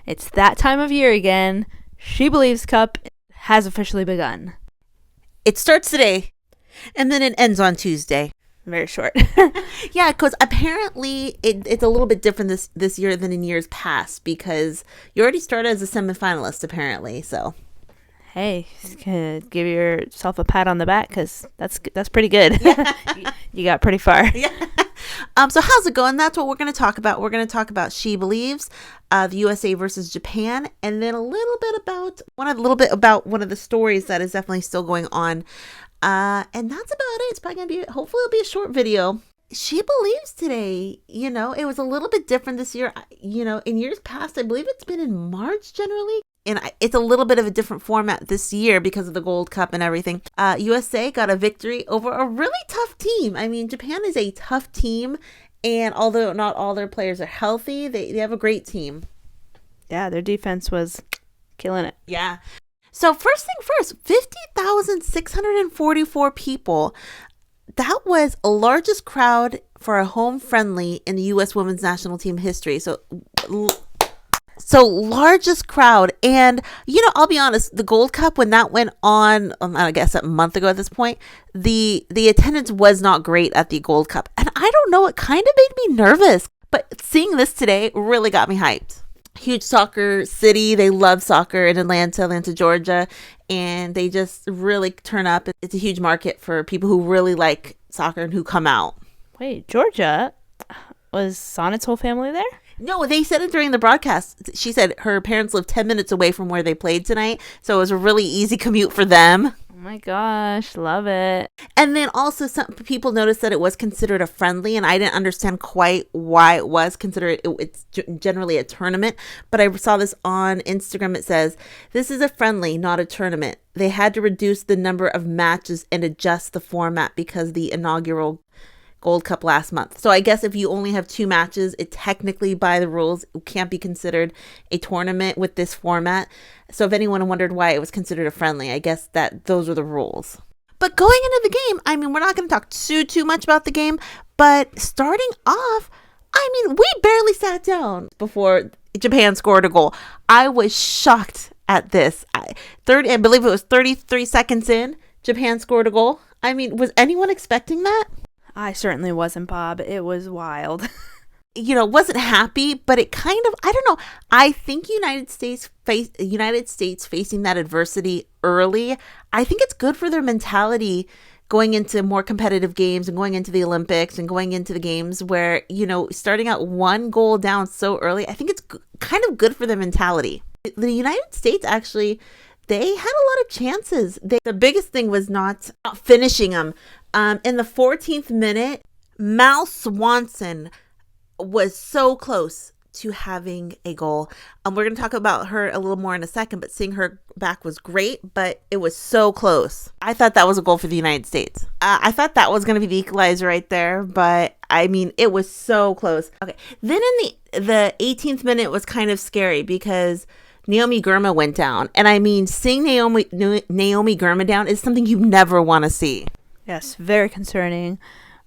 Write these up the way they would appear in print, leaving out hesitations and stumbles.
It's that time of year again. She Believes Cup has officially begun. It starts today, and then it ends on Tuesday. Very short. Yeah, because apparently it's a little bit different this year than in years past, because you already started as a semifinalist, apparently, so. Hey, give yourself a pat on the back, because that's pretty good. Yeah. You got pretty far. Yeah. So how's it going? That's what we're going to talk about. We're going to talk about She Believes, the USA versus Japan, and then a little bit about one of the stories that is definitely still going on. And that's about it. It's probably going to be, hopefully it'll be a short video. She Believes today, it was a little bit different this year. In years past, I believe it's been in March generally. And it's a little bit of a different format this year because of the Gold Cup and everything. USA got a victory over a really tough team. I mean, Japan is a tough team. And although not all their players are healthy, they have a great team. Yeah, their defense was killing it. Yeah. So first thing first, 50,644 people. That was the largest crowd for a home friendly in the U.S. women's national team history. So largest crowd. And, I'll be honest, the Gold Cup, when that went on, I guess a month ago at this point, the attendance was not great at the Gold Cup. And I don't know, it kind of made me nervous. But seeing this today really got me hyped. Huge soccer city. They love soccer in Atlanta, Georgia. And they just really turn up. It's a huge market for people who really like soccer and who come out. Wait, Georgia? Was Sonnet's whole family there? No, they said it during the broadcast. She said her parents live 10 minutes away from where they played tonight. So it was a really easy commute for them. Oh my gosh, love it. And then also some people noticed that it was considered a friendly, and I didn't understand quite why it was considered. It's generally a tournament, but I saw this on Instagram. It says, this is a friendly, not a tournament. They had to reduce the number of matches and adjust the format because the inaugural Gold Cup last month. So I guess if you only have 2 matches, it technically by the rules can't be considered a tournament with this format. So if anyone wondered why it was considered a friendly, I guess that those were the rules. But going into the game, I mean, we're not going to talk too much about the game, but starting off, I mean, we barely sat down before Japan scored a goal. I was shocked at this. I believe it was 33 seconds in, Japan scored a goal. I mean, was anyone expecting that? I certainly wasn't, Bob. It was wild. Wasn't happy, but it kind of, I don't know. I think United States facing that adversity early, I think it's good for their mentality going into more competitive games and going into the Olympics and going into the games where, starting out 1 goal down so early, I think it's kind of good for their mentality. The United States actually, they had a lot of chances. The biggest thing was not finishing them. In the 14th minute, Mal Swanson was so close to having a goal. We're going to talk about her a little more in a second, but seeing her back was great, but it was so close. I thought that was a goal for the United States. I thought that was going to be the equalizer right there, but I mean, it was so close. Okay, then in the 18th minute was kind of scary because Naomi Girma went down. And I mean, seeing Naomi Girma down is something you never want to see. Yes, very concerning.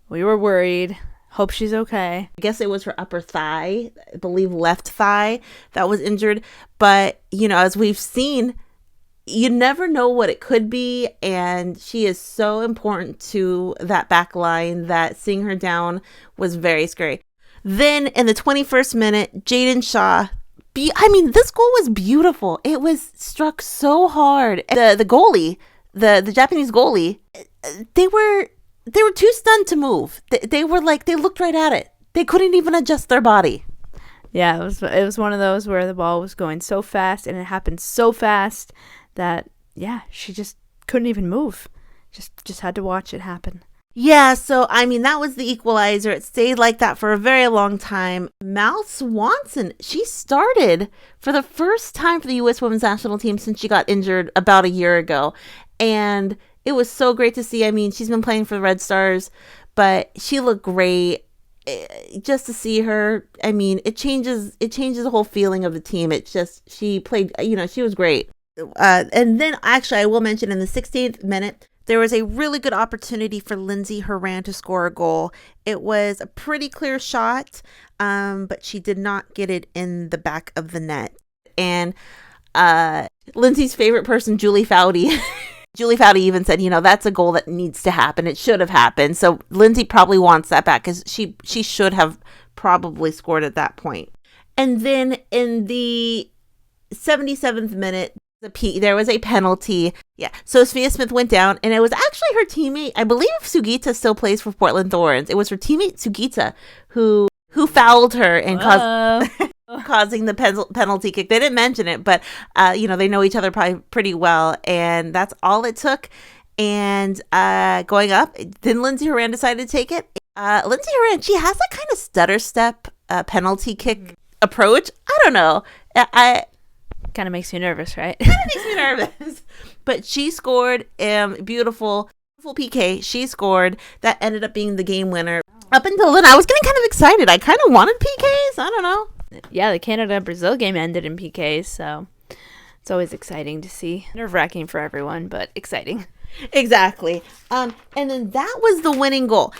We were worried. Hope she's okay. I guess it was her upper thigh, I believe left thigh, that was injured. But, as we've seen, you never know what it could be. And she is so important to that back line that seeing her down was very scary. Then in the 21st minute, Jaedyn Shaw, this goal was beautiful. It was struck so hard. The goalie, the Japanese goalie, they were too stunned to move. They were like, they looked right at it. They couldn't even adjust their body. Yeah, it was one of those where the ball was going so fast and it happened so fast that, yeah, she just couldn't even move. Just had to watch it happen. Yeah, so, I mean, that was the equalizer. It stayed like that for a very long time. Mal Swanson, she started for the first time for the U.S. women's national team since she got injured about a year ago. And it was so great to see. I mean, she's been playing for the Red Stars, but she looked great. Just to see her, I mean, it changes the whole feeling of the team. It's just, she played, she was great. And then, actually, I will mention in the 16th minute, there was a really good opportunity for Lindsey Horan to score a goal. It was a pretty clear shot, but she did not get it in the back of the net. and Lindsey's favorite person, Julie Foudy. Julie Foudy even said, that's a goal that needs to happen. It should have happened. So Lindsey probably wants that back because she should have probably scored at that point. And then in the 77th minute, there was a penalty. Yeah. So Sophia Smith went down, and it was actually her teammate. I believe Sugita still plays for Portland Thorns. It was her teammate Sugita who fouled her and causing the penalty kick. They didn't mention it, but they know each other probably pretty well, and that's all it took. And going up, then Lindsey Horan decided to take it. Lindsey Horan, she has that kind of stutter step penalty kick approach. I don't know. I kind of makes me nervous, right? Kind of makes me nervous. But she scored beautiful PK. She scored. That ended up being the game winner. Up until then, I was getting kind of excited. I kind of wanted PKs. I don't know. Yeah, the Canada-Brazil game ended in PKs, so it's always exciting to see. Nerve-wracking for everyone, but exciting. Exactly. And then that was the winning goal.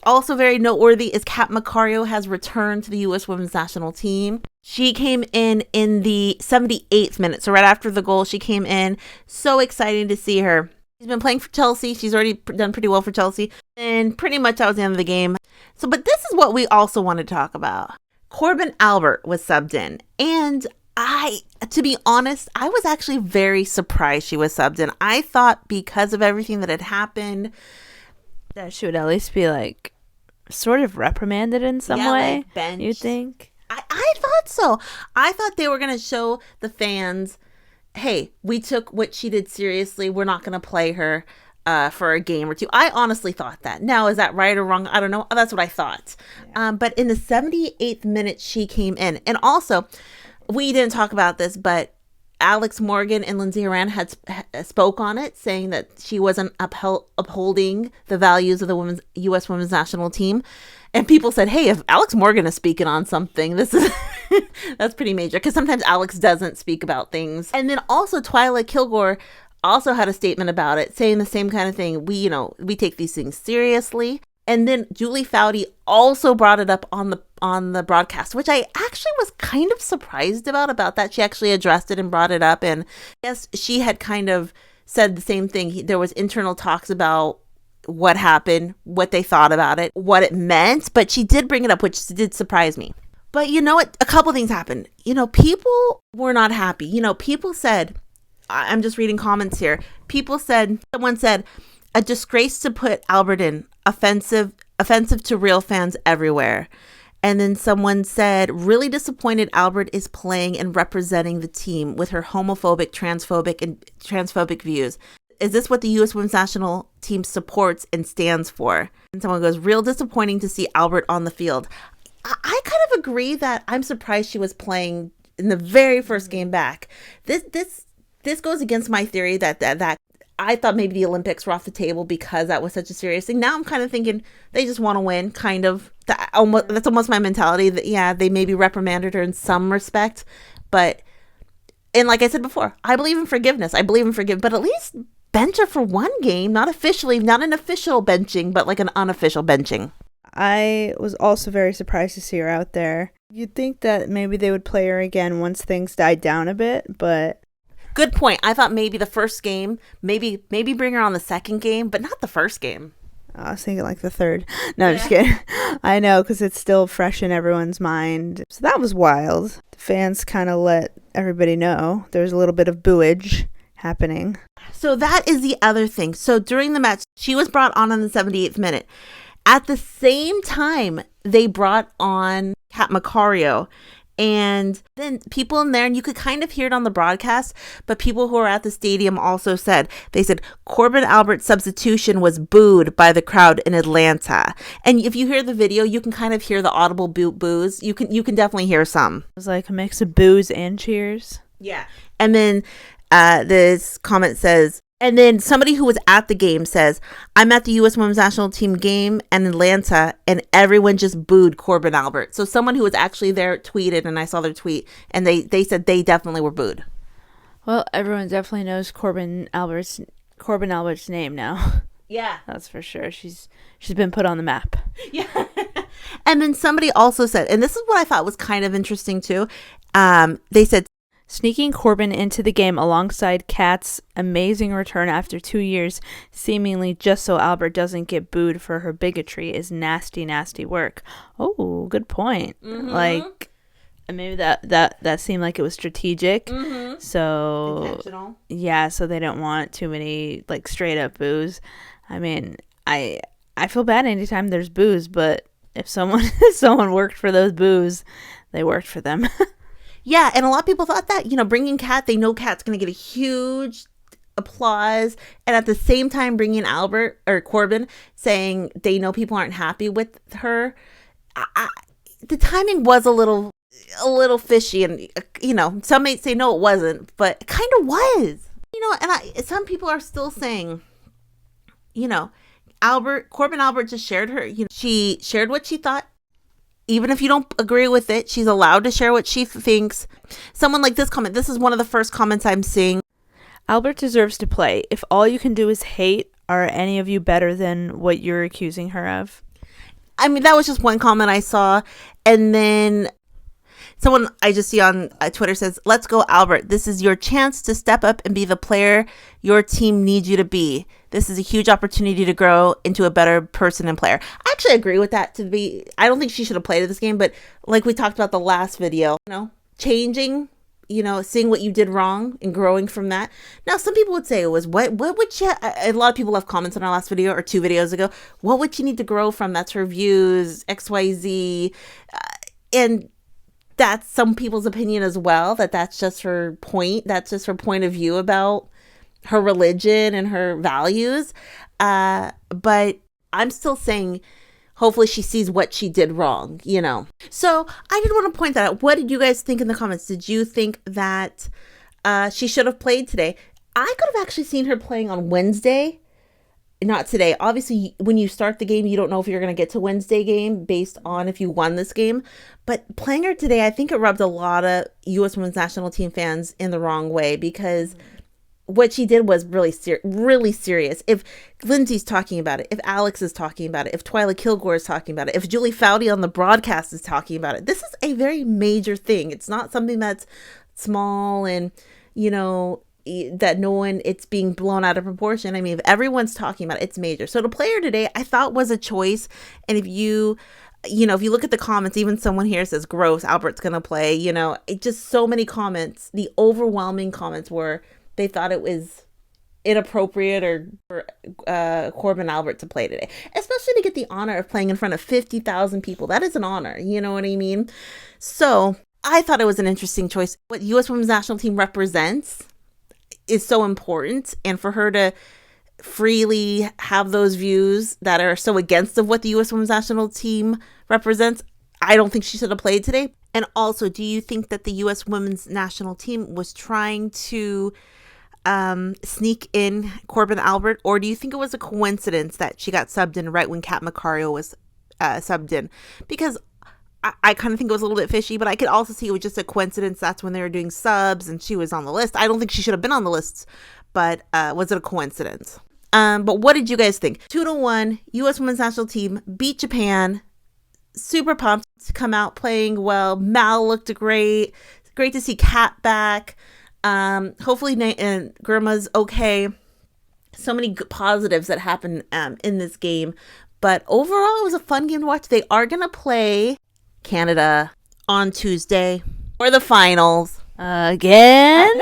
Also very noteworthy is Kat Macario has returned to the U.S. Women's National Team. She came in the 78th minute. So right after the goal, she came in. So exciting to see her. She's been playing for Chelsea. She's already done pretty well for Chelsea. And pretty much that was the end of the game. So, but this is what we also want to talk about. Korbin Albert was subbed in. And to be honest, I was actually very surprised she was subbed in. I thought because of everything that had happened, that she would at least be like sort of reprimanded in some way. Like benched. You think? I thought so. I thought they were going to show the fans, hey, we took what she did seriously. We're not going to play her for a game or two. I honestly thought that. Now, is that right or wrong? I don't know. That's what I thought. Yeah. But in the 78th minute, she came in. And also, we didn't talk about this, but Alex Morgan and Lindsey Horan had spoke on it, saying that she wasn't upholding the values of the U.S. Women's National Team. And people said, hey, if Alex Morgan is speaking on something, this is that's pretty major, because sometimes Alex doesn't speak about things. And then also Twilia Kilgore also had a statement about it, saying the same kind of thing. We take these things seriously. And then Julie Foudy also brought it up on the broadcast, which I actually was kind of surprised about that. She actually addressed it and brought it up. And yes, she had kind of said the same thing. There was internal talks about what happened, what they thought about it, what it meant. But she did bring it up, which did surprise me. But you know what? A couple things happened. People were not happy. People said, I'm just reading comments here. Someone said, a disgrace to put Albert in. Offensive to real fans everywhere. And then someone said, really disappointed Albert is playing and representing the team with her homophobic, transphobic views. Is this what the U.S. Women's National Team supports and stands for? And someone goes, real disappointing to see Albert on the field. I kind of agree that I'm surprised she was playing in the very first game back. This goes against my theory that I thought maybe the Olympics were off the table because that was such a serious thing. Now I'm kind of thinking they just want to win, kind of. That's almost my mentality. That, yeah, they maybe reprimanded her in some respect. And like I said before, I believe in forgiveness. But at least bench her for one game, not an official benching, but like an unofficial benching. I was also very surprised to see her out there. You'd think that maybe they would play her again once things died down a bit, but... Good point. I thought maybe the first game, maybe bring her on the second game, but not the first game. I was thinking like the third. No, I'm just kidding. I know, because it's still fresh in everyone's mind. So that was wild. The fans kind of let everybody know there was a little bit of booage happening. So that is the other thing. So during the match, she was brought on in the 78th minute. At the same time, they brought on Kat Macario. And then people in there, and you could kind of hear it on the broadcast, but people who were at the stadium also said, Korbin Albert's substitution was booed by the crowd in Atlanta. And if you hear the video, you can kind of hear the audible boos. You can definitely hear some. It was like a mix of boos and cheers. Yeah. And then this comment says, and then somebody who was at the game says, I'm at the U.S. Women's National Team game in Atlanta, and everyone just booed Korbin Albert. So someone who was actually there tweeted, and I saw their tweet, and they said they definitely were booed. Well, everyone definitely knows Korbin Albert's name now. Yeah. That's for sure. She's been put on the map. Yeah. And then somebody also said, and this is what I thought was kind of interesting too, they said, Sneaking Korbin into the game alongside Kat's amazing return after 2 years, seemingly just so Albert doesn't get booed for her bigotry, is nasty, nasty work. Oh, good point. Mm-hmm. Like, maybe that seemed like it was strategic. Mm-hmm. So, intentional. Yeah, so they don't want too many, like, straight up boos. I mean, I feel bad anytime there's boos, but if someone worked for those boos, they worked for them. Yeah, and a lot of people thought that, bringing Kat, they know Kat's going to get a huge applause. And at the same time, bringing Albert or Korbin, saying they know people aren't happy with her. The timing was a little fishy. And, some may say, no, it wasn't. But it kind of was. And some people are still saying, Korbin Albert just shared her. She shared what she thought. Even if you don't agree with it, she's allowed to share what she thinks. Someone like this comment. This is one of the first comments I'm seeing. Albert deserves to play. If all you can do is hate, are any of you better than what you're accusing her of? I mean, that was just one comment I saw. And then someone I just see on Twitter says, let's go, Albert. This is your chance to step up and be the player your team needs you to be. This is a huge opportunity to grow into a better person and player. I actually agree with that. I don't think she should have played this game, but like we talked about the last video, changing, seeing what you did wrong and growing from that. Now, some people would say it was, what would she, a lot of people left comments on our last video or 2 videos ago. What would she need to grow from? That's her views, XYZ. And that's some people's opinion as well, that's just her point. That's just her point of view about her religion and her values. But I'm still saying, hopefully she sees what she did wrong, So I did want to point that out. What did you guys think in the comments? Did you think that she should have played today? I could have actually seen her playing on Wednesday. Not today. Obviously, when you start the game, you don't know if you're going to get to Wednesday game based on if you won this game. But playing her today, I think it rubbed a lot of U.S. Women's National Team fans in the wrong way because what she did was really serious. If Lindsey's talking about it, if Alex is talking about it, if Twilia Kilgore is talking about it, if Julie Foudy on the broadcast is talking about it, this is a very major thing. It's not something that's small and, that no one, it's being blown out of proportion. I mean, if everyone's talking about it, it's major. So to play her today, I thought was a choice. And if you look at the comments, even someone here says, gross, Albert's going to play, it just so many comments. The overwhelming comments were they thought it was inappropriate or for Korbin Albert to play today, especially to get the honor of playing in front of 50,000 people. That is an honor. You know what I mean? So I thought it was an interesting choice. What U.S. Women's National Team represents is so important, and for her to freely have those views that are so against of what the U.S. Women's National Team represents, I don't think she should have played today. And also, do you think that the U.S. Women's National Team was trying to sneak in Korbin Albert, or do you think it was a coincidence that she got subbed in right when Kat Macario was subbed in? Because I kind of think it was a little bit fishy, but I could also see it was just a coincidence. That's when they were doing subs and she was on the list. I don't think she should have been on the lists, but was it a coincidence? But what did you guys think? 2-1, U.S. Women's National Team beat Japan. Super pumped to come out playing well. Mal looked great. Great to see Kat back. Hopefully Girma's okay. So many positives that happened in this game. But overall, it was a fun game to watch. They are going to play Canada on Tuesday for the finals. Again?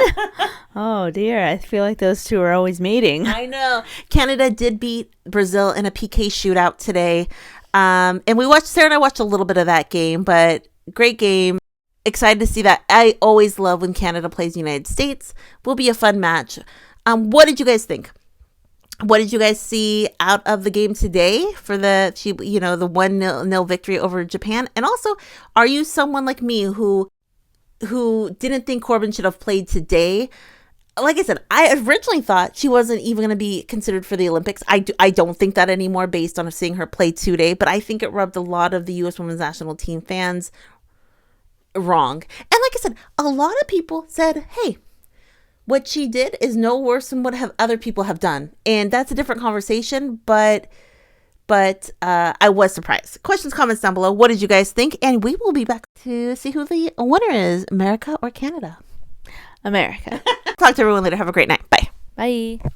Oh dear, I feel like those two are always meeting. I know. Canada did beat Brazil in a PK shootout today. And Sarah and I watched a little bit of that game, but great game. Excited to see that. I always love when Canada plays the United States. Will be a fun match. What did you guys think? What did you guys see out of the game today for the 1-0 victory over Japan? And also, are you someone like me who didn't think Korbin should have played today? Like I said, I originally thought she wasn't even going to be considered for the Olympics. I don't think that anymore based on seeing her play today, but I think it rubbed a lot of the U.S. Women's National Team fans wrong. And like I said, a lot of people said, hey, what she did is no worse than what other people have done. And that's a different conversation, but I was surprised. Questions, comments down below. What did you guys think? And we will be back to see who the winner is, America or Canada. America. Talk to everyone later. Have a great night. Bye. Bye.